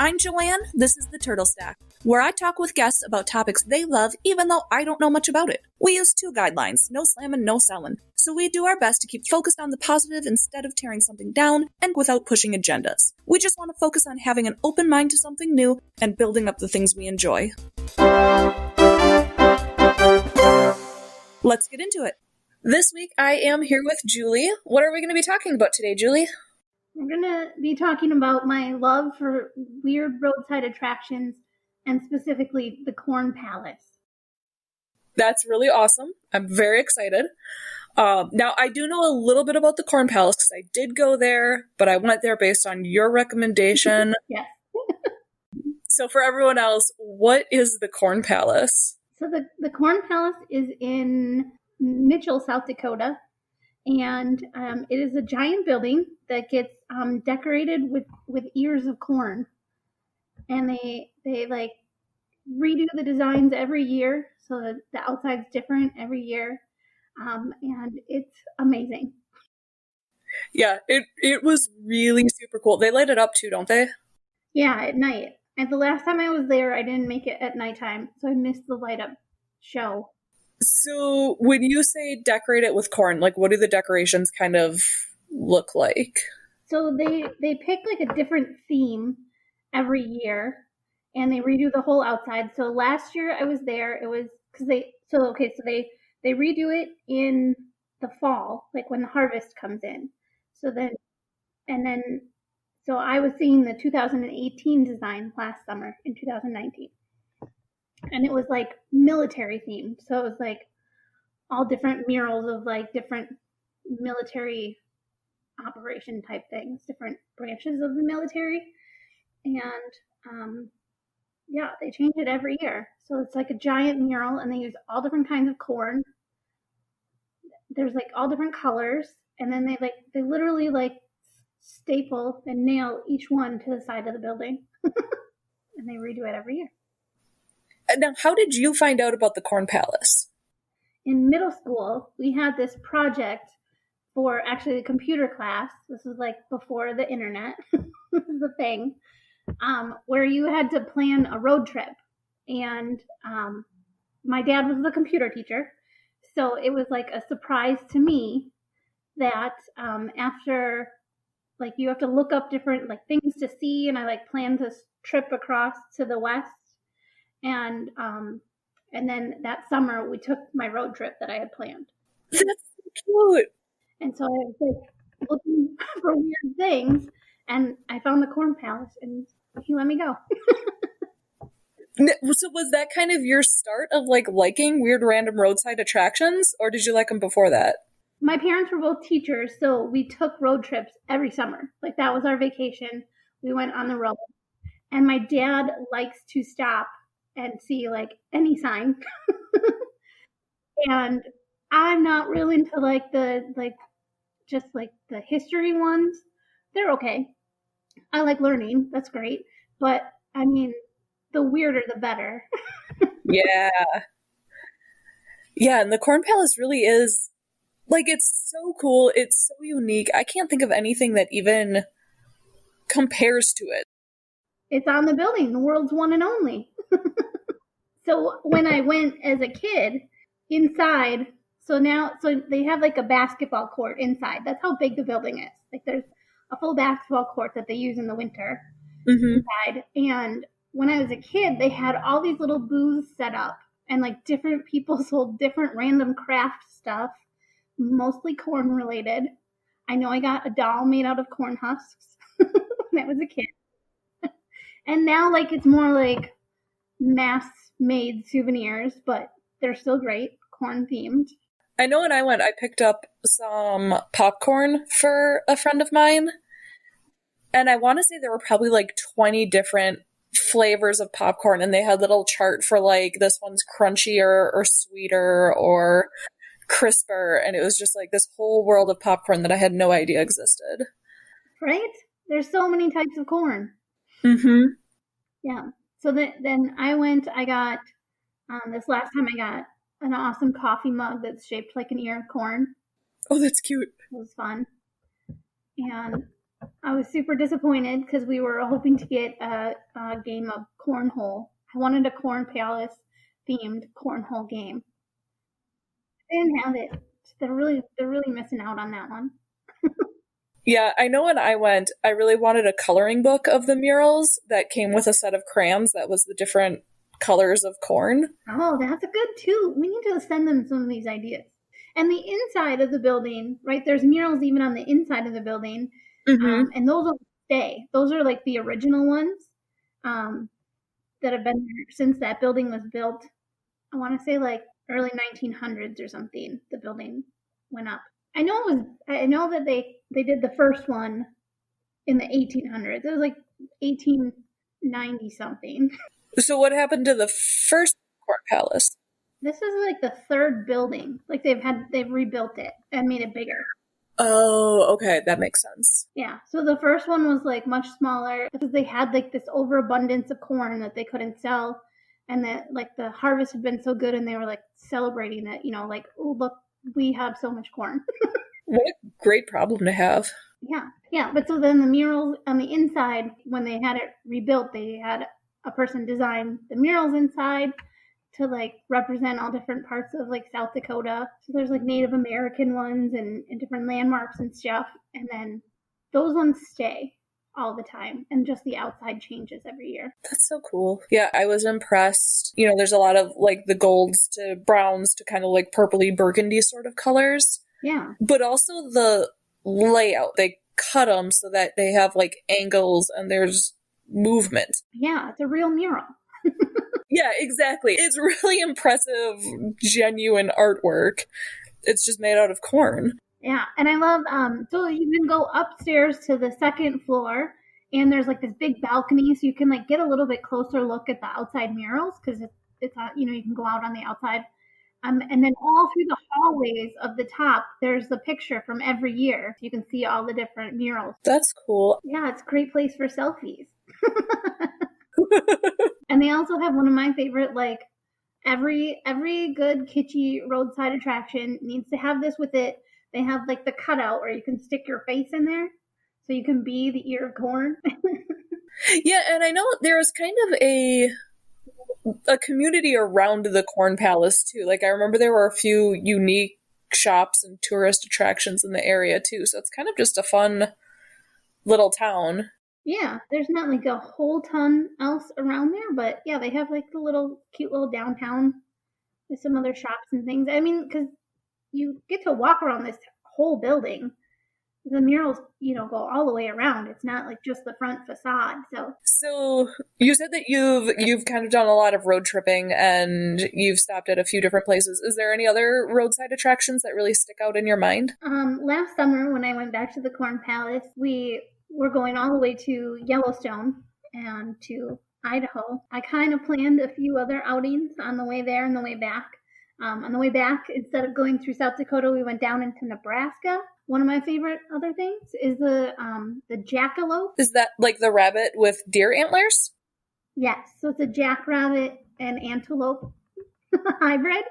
I'm Joanne. This is the Turtle Stack, where I talk with guests about topics they love, even though I don't know much about it. We use 2 guidelines, no slamming, no selling. So we do our best to keep focused on the positive instead of tearing something down and without pushing agendas. We just want to focus on having an open mind to something new and building up the things we enjoy. Let's get into it. This week I am here with Julie. What are we going to be talking about today, Julie? We're going to be talking about my love for weird roadside attractions and specifically the Corn Palace. That's really awesome. I'm very excited. Now, I do know a little bit about the Corn Palace because I did go there, but I went there based on your recommendation. Yes. So for everyone else, what is the Corn Palace? So the Corn Palace is in Mitchell, South Dakota, and it is a giant building that gets decorated with ears of corn, and they like redo the designs every year so that the outside's different every year, and it's amazing. Yeah, it was really super cool. They light it up too, don't they? Yeah, at night. And the last time I was there, I didn't make it at nighttime, so I missed the light up show. So when you say decorate it with corn, like what do the decorations kind of look like? So they pick like a different theme every year, and they redo the whole outside. So last year I was there, it was because they redo it in the fall, like when the harvest comes in. So I was seeing the 2018 design last summer in 2019. And it was like military themed. So it was like all different murals of like different military operation type things, different branches of the military. And they change it every year. So it's like a giant mural, and they use all different kinds of corn. There's like all different colors, and then they literally like staple and nail each one to the side of the building. And they redo it every year. Now, how did you find out about the Corn Palace? In middle school, we had this project for actually the computer class. This was like before the internet. This is the thing. Where you had to plan a road trip. And my dad was the computer teacher. So it was like a surprise to me that after, like, you have to look up different like things to see. And I like planned this trip across to the west. And then that summer we took my road trip that I had planned. That's so cute. And so I was like looking for weird things, and I found the Corn Palace, and he let me go. So was that kind of your start of like liking weird random roadside attractions, or did you like them before that? My parents were both teachers, so we took road trips every summer. Like that was our vacation. We went on the road, and my dad likes to stop and see like any sign. And I'm not really into like just like the history ones. They're okay. I like learning. That's great. But I mean, the weirder the better. Yeah. Yeah, and the Corn Palace really is like, it's so cool. It's so unique. I can't think of anything that even compares to it. It's on the building, the world's one and only. So when I went as a kid inside, so they have like a basketball court inside. That's how big the building is. Like there's a full basketball court that they use in the winter inside. And when I was a kid, they had all these little booths set up, and like different people sold different random craft stuff, mostly corn related. I know I got a doll made out of corn husks when I was a kid. And now like it's more like mass made souvenirs, but they're still great, corn themed. I know when I went, I picked up some popcorn for a friend of mine, and I want to say there were probably like 20 different flavors of popcorn, and they had a little chart for like this one's crunchier or sweeter or crisper, and it was just like this whole world of popcorn that I had no idea existed. Right? There's so many types of corn. Mm-hmm. Yeah. So then I got, this last time I got an awesome coffee mug that's shaped like an ear of corn. Oh, that's cute. It was fun. And I was super disappointed because we were hoping to get a game of cornhole. I wanted a Corn Palace themed cornhole game. They didn't have it. They're really missing out on that one. Yeah, I know when I went, I really wanted a coloring book of the murals that came with a set of crayons that was the different colors of corn. Oh, that's a good too. We need to send them some of these ideas. And the inside of the building, right? There's murals even on the inside of the building, and those will stay. Those are like the original ones that have been there since that building was built. I want to say like early 1900s or something. The building went up. I know that they did the first one in the 1800s. It was like 1890 something. So what happened to the first Corn Palace? This is like the third building. Like they've rebuilt it and made it bigger. Oh, okay, that makes sense. Yeah. So the first one was like much smaller because they had like this overabundance of corn that they couldn't sell, and that like the harvest had been so good, and they were like celebrating it. Like, oh look, we have so much corn. What a great problem to have. Yeah. But so then the murals on the inside, when they had it rebuilt, they had a person design the murals inside to like represent all different parts of like South Dakota. So there's like Native American ones and different landmarks and stuff. And then those ones stay all the time, and just the outside changes every year. That's so cool. Yeah, I was impressed. There's a lot of like the golds to browns to kind of like purpley burgundy sort of colors. Yeah. But also the layout. They cut them so that they have like angles and there's movement. Yeah, it's a real mural. Yeah, exactly. It's really impressive, genuine artwork. It's just made out of corn. Yeah, and I love, so you can go upstairs to the second floor, and there's like this big balcony, so you can like get a little bit closer look at the outside murals, because it's you can go out on the outside. And then all through the hallways of the top, there's the picture from every year. You can see all the different murals. That's cool. Yeah, it's a great place for selfies. And they also have one of my favorite, like, every good kitschy roadside attraction needs to have this with it. They have like the cutout where you can stick your face in there, so you can be the ear of corn. Yeah, and I know there was kind of a community around the Corn Palace too. Like I remember there were a few unique shops and tourist attractions in the area too. So it's kind of just a fun little town. Yeah, there's not like a whole ton else around there, but yeah, they have like the cute little downtown with some other shops and things. I mean, because you get to walk around this whole building. The murals, go all the way around. It's not like just the front facade. So you said that you've kind of done a lot of road tripping and you've stopped at a few different places. Is there any other roadside attractions that really stick out in your mind? Last summer when I went back to the Corn Palace, we were going all the way to Yellowstone and to Idaho. I kind of planned a few other outings on the way there and the way back. On the way back, instead of going through South Dakota, we went down into Nebraska. One of my favorite other things is the jackalope. Is that like the rabbit with deer antlers? Yes, so it's a jackrabbit and antelope hybrid.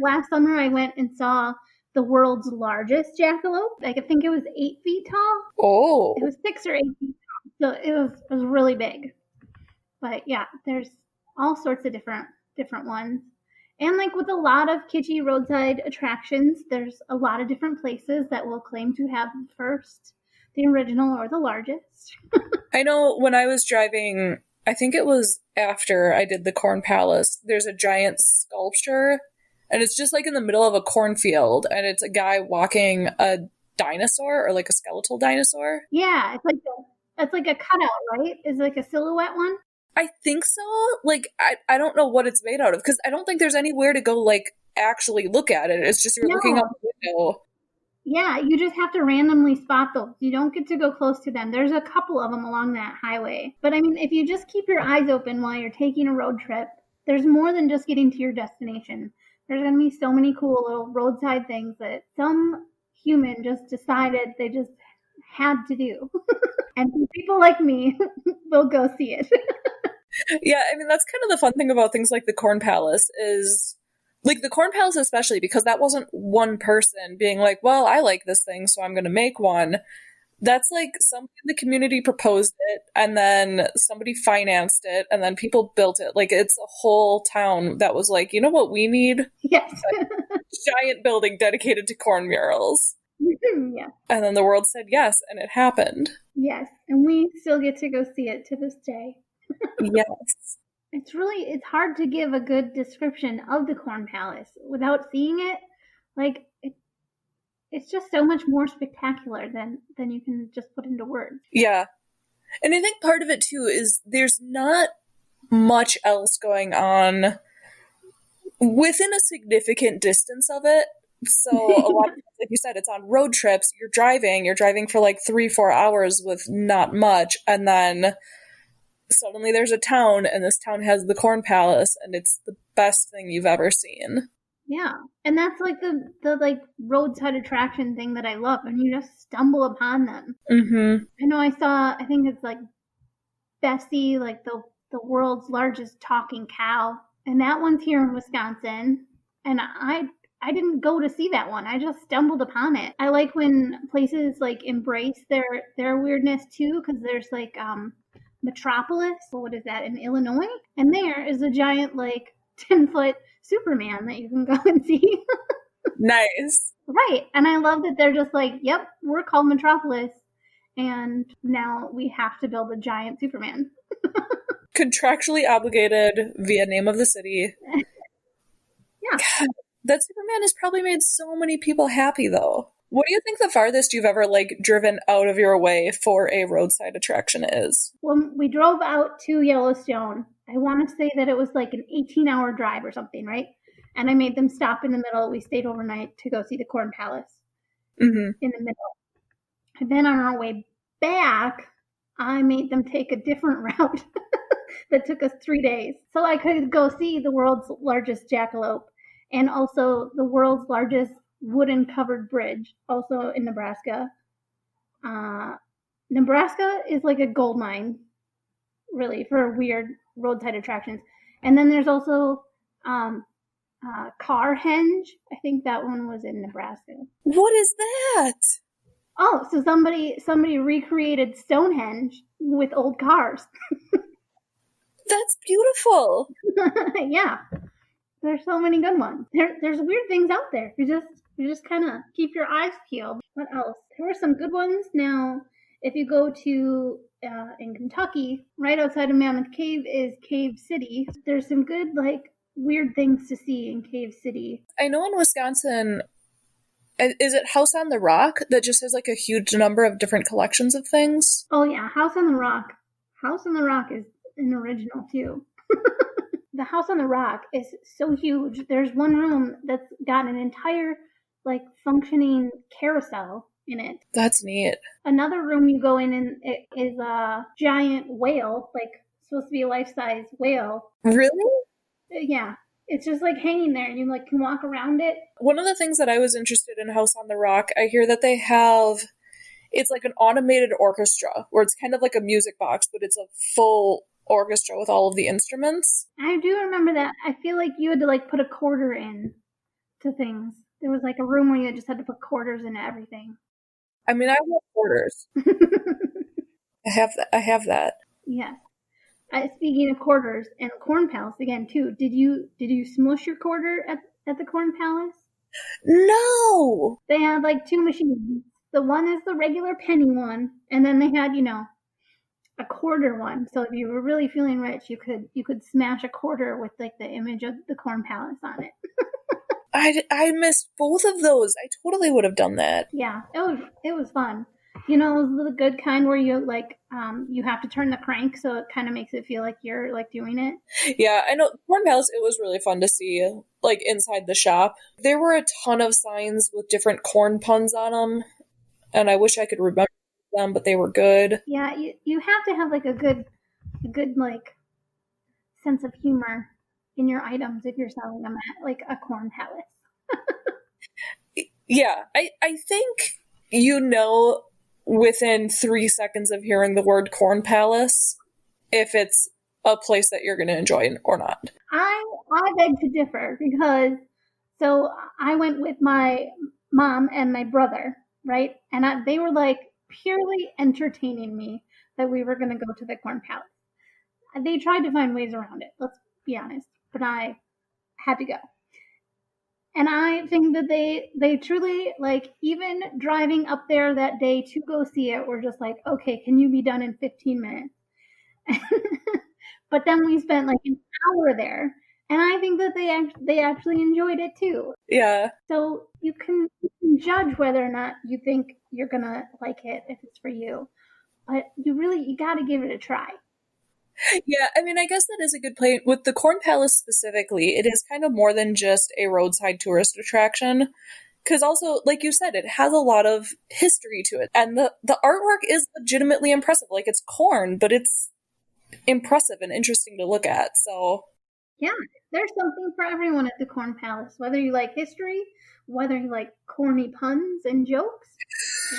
Last summer I went and saw the world's largest jackalope. I think it was 8 feet tall. Oh. It was 6 or 8 feet tall. So it was really big. But yeah, there's all sorts of different ones. And like with a lot of kitschy roadside attractions, there's a lot of different places that will claim to have first, the original or the largest. I know when I was driving, I think it was after I did the Corn Palace, there's a giant sculpture, and it's just like in the middle of a cornfield, and it's a guy walking a dinosaur or like a skeletal dinosaur. Yeah, it's like a cutout, right? It's like a silhouette one. I think so. Like, I don't know what it's made out of, because I don't think there's anywhere to go, like, actually look at it. It's just you're looking out the window. Yeah, you just have to randomly spot those. You don't get to go close to them. There's a couple of them along that highway. But, I mean, if you just keep your eyes open while you're taking a road trip, there's more than just getting to your destination. There's going to be so many cool little roadside things that some human just decided they just had to do. And people like me will go see it. Yeah, I mean, that's kind of the fun thing about things like the Corn Palace is, like, the Corn Palace especially, because that wasn't one person being like, well, I like this thing, so I'm going to make one. That's like somebody in the community proposed it, and then somebody financed it, and then people built it. Like, it's a whole town that was like, you know what we need? Yes. A giant building dedicated to corn murals. Yeah. And then the world said yes, and it happened. Yes. And we still get to go see it to this day. Yes. It's hard to give a good description of the Corn Palace without seeing it. Like, it's just so much more spectacular than you can just put into words. Yeah. And I think part of it, too, is there's not much else going on within a significant distance of it. So a lot of, like you said, it's on road trips. You're driving for like 3-4 hours with not much. And then suddenly there's a town, and this town has the Corn Palace, and it's the best thing you've ever seen. Yeah. And that's like the like roadside attraction thing that I love. And you just stumble upon them. Mm-hmm. I know I think it's like Bessie, like the world's largest talking cow. And that one's here in Wisconsin. And I didn't go to see that one. I just stumbled upon it. I like when places like embrace their weirdness too, because there's like Metropolis. What is that, in Illinois? And there is a giant like 10-foot Superman that you can go and see. Nice. Right. And I love that they're just like, yep, we're called Metropolis, and now we have to build a giant Superman. Contractually obligated via name of the city. Yeah. God, that Superman has probably made so many people happy, though. What do you think the farthest you've ever, like, driven out of your way for a roadside attraction is? When we drove out to Yellowstone, I want to say that it was like an 18-hour drive or something, right? And I made them stop in the middle. We stayed overnight to go see the Corn Palace in the middle. And then on our way back, I made them take a different route that took us 3 days. So I could go see the world's largest jackalope and also the world's largest wooden covered bridge, also in Nebraska. Nebraska is like a gold mine, really, for weird roadside attractions. And then there's also Carhenge. I think that one was in Nebraska. What is that? Oh, so somebody recreated Stonehenge with old cars. That's beautiful. Yeah. There's so many good ones. There's weird things out there. You just kind of keep your eyes peeled. What else? There were some good ones. Now, if you go to in Kentucky, right outside of Mammoth Cave is Cave City. There's some good like weird things to see in Cave City. I know in Wisconsin, is it House on the Rock that just has like a huge number of different collections of things? Oh yeah, House on the Rock. House on the Rock is an original too. The House on the Rock is so huge. There's one room that's got an entire like functioning carousel in it. That's neat. Another room you go in and it is a giant whale, like supposed to be a life-size whale. Really? Yeah. It's just like hanging there and you like can walk around it. One of the things that I was interested in House on the Rock, I hear that they have, it's like an automated orchestra where it's kind of like a music box, but it's a full orchestra with all of the instruments. I do remember that. I feel like you had to like put a quarter in to things. There was like a room where you just had to put quarters into everything. I mean, I have quarters. I have that. Yes. Speaking of quarters and Corn Palace again too, did you smush your quarter at the Corn Palace? No. They had like two machines. The one is the regular penny one, and then they had, a quarter one. So if you were really feeling rich, you could smash a quarter with like the image of the Corn Palace on it. I missed both of those. I totally would have done that. Yeah, it was fun. The good kind where you like you have to turn the crank, so it kind of makes it feel like you're like doing it. Yeah, I know Corn Palace. It was really fun to see, like inside the shop. There were a ton of signs with different corn puns on them, and I wish I could remember them, but they were good. Yeah, you have to have like a good like sense of humor in your items if you're selling them at like a Corn Palace. Yeah, I think within 3 seconds of hearing the word Corn Palace if it's a place that you're going to enjoy or not. I beg to differ because so I went with my mom and my brother, right? And they were like purely entertaining me that we were going to go to the Corn Palace. They tried to find ways around it, let's be honest, but I had to go. And I think that they truly, like, even driving up there that day to go see it, were just like, okay, can you be done in 15 minutes? But then we spent like an hour there, and I think that they actually enjoyed it too. Yeah. So you can judge whether or not you think you're gonna like it if it's for you, but you got to give it a try. Yeah, I mean, I guess that is a good point. With the Corn Palace specifically, it is kind of more than just a roadside tourist attraction. Because also, like you said, it has a lot of history to it. And the artwork is legitimately impressive. Like, it's corn, but it's impressive and interesting to look at. So, yeah, there's something for everyone at the Corn Palace. Whether you like history, whether you like corny puns and jokes,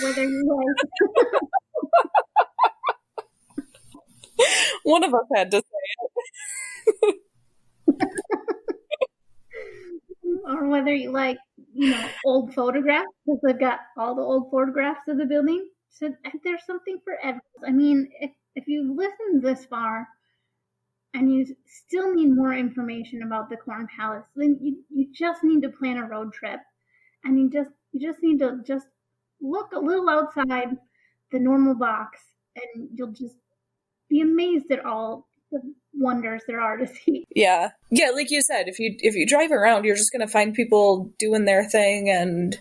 whether you like... One of us had to say it. Or whether you like, old photographs, because they've got all the old photographs of the building. So there's something for everyone. I mean, if you listened this far and you still need more information about the Corn Palace, then you just need to plan a road trip, and you just need to just look a little outside the normal box, and you'll just be amazed at all the wonders there are to see. Yeah, like you said, if you drive around, you're just going to find people doing their thing, and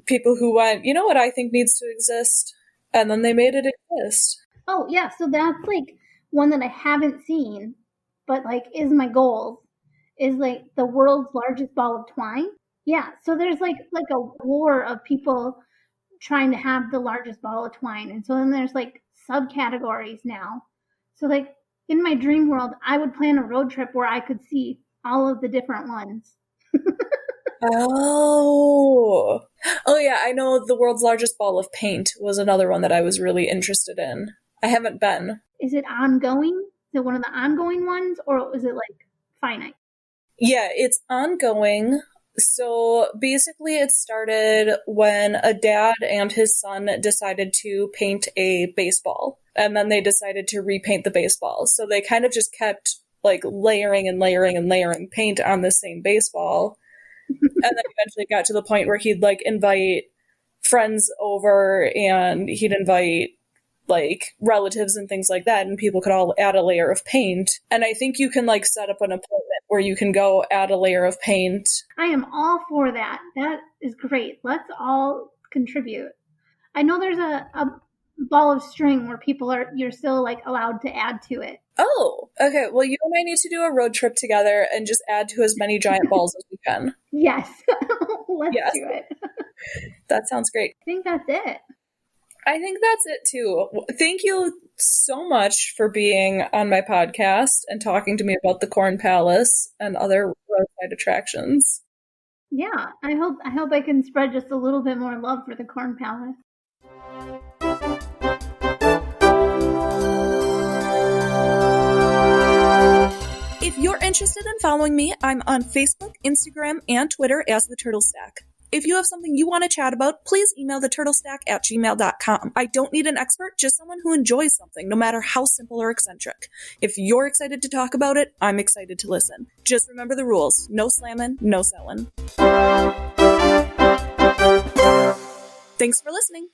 people who went, you know what I think needs to exist, and then they made it exist. Oh yeah, so that's like one that I haven't seen, but like is my goal, is like the world's largest ball of twine. Yeah, so there's like a war of people trying to have the largest ball of twine, and so then there's like subcategories now. So like in my dream world, I would plan a road trip where I could see all of the different ones. Oh yeah, I know the world's largest ball of paint was another one that I was really interested in. I haven't been. Is it ongoing? Is it one of the ongoing ones, or is it like finite? Yeah, it's ongoing. So basically it started when a dad and his son decided to paint a baseball, and then they decided to repaint the baseball. So they kind of just kept like layering and layering and layering paint on the same baseball. And then eventually got to the point where he'd like invite friends over, and he'd invite like relatives and things like that, and people could all add a layer of paint. And I think you can like set up an appointment where you can go add a layer of paint. I am all for that. That is great. Let's all contribute. I know there's a ball of string where you're still like allowed to add to it. Oh, okay. Well, you and I need to do a road trip together and just add to as many giant balls as we can. Yes. Let's do it. That sounds great. I think that's it. I think that's it too. Thank you so much for being on my podcast and talking to me about the Corn Palace and other roadside attractions. Yeah, I hope I can spread just a little bit more love for the Corn Palace. If you're interested in following me, I'm on Facebook, Instagram, and Twitter as The Turtle Stack. If you have something you want to chat about, please email theturtlestack@gmail.com. I don't need an expert, just someone who enjoys something, no matter how simple or eccentric. If you're excited to talk about it, I'm excited to listen. Just remember the rules. No slamming, no selling. Thanks for listening.